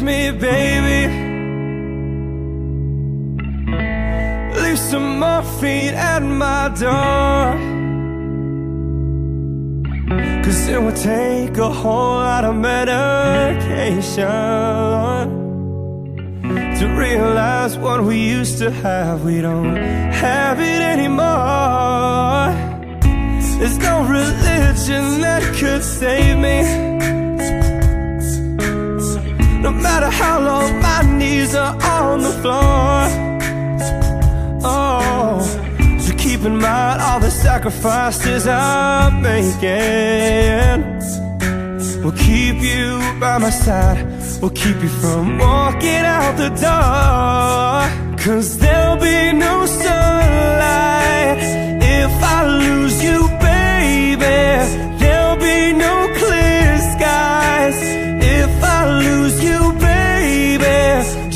me, baby. Leave some morphine at my door, 'cause it would take a whole lot of medication to realize what we used to have. We don't have it anymore. There's no religion that could save me. No matter how long my knees are on the floor. Oh, so keep in mind all the sacrifices I'm making. We'll keep you by my side. We'll keep you from walking out the door. 'Cause there'll be no sunlight if I lose you, baby. There'll be no clear skies if I lose you, baby.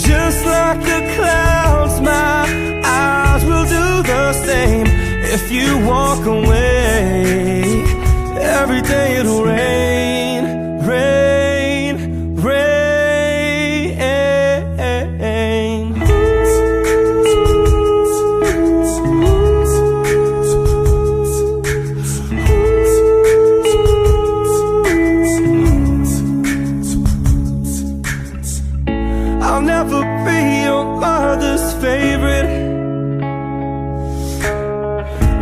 Just like the clouds, my eyes will do the same. If you walk away, every day it'll rain, rain, rain. I'll never be your mother's favorite.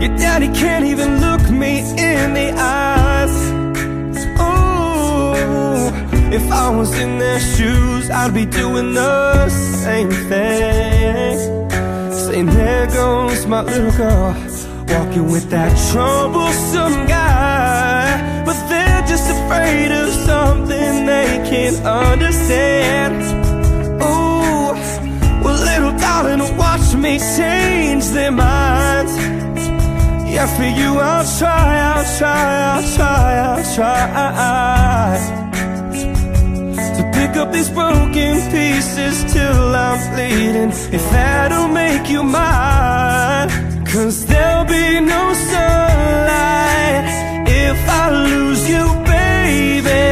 Your daddy can't even look me in the eyes. Ooh, if I was in their shoes, I'd be doing the same thing. Saying, there goes my little girl, walking with that troublesome guy. But they're just afraid of something they can't understand. Ooh, well, little darling, watch me change their minds. Yeah, for you I'll try, I'll try, I'll try, I'll try to pick up these broken pieces till I'm bleeding. If that'll make you mine. 'Cause there'll be no sunlight if I lose you, baby.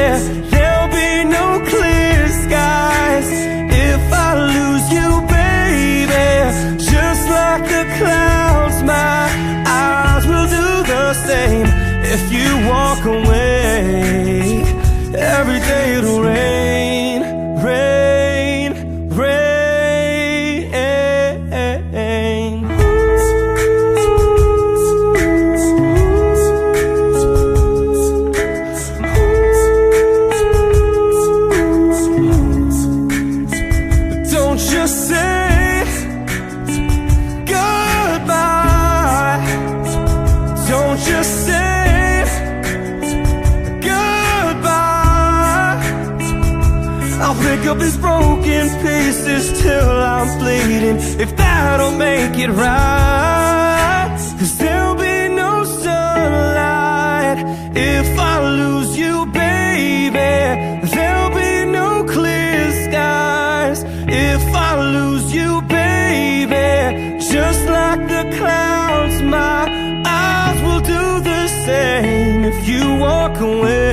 There'll be no clear skies if I lose you, baby. Just like the clouds, my eyes will do the same. If you walk away, every day it'll rain, rain, rain. Don't just say goodbye. Don't just say goodbye. I'll pick up these broken pieces till I'm bleeding. If that'll make it right. 'Cause there'll be no sunlight if I lose you, baby. There'll be no clear skies if I lose you, baby. Just like the clouds, my eyes will do the same. If you walk away,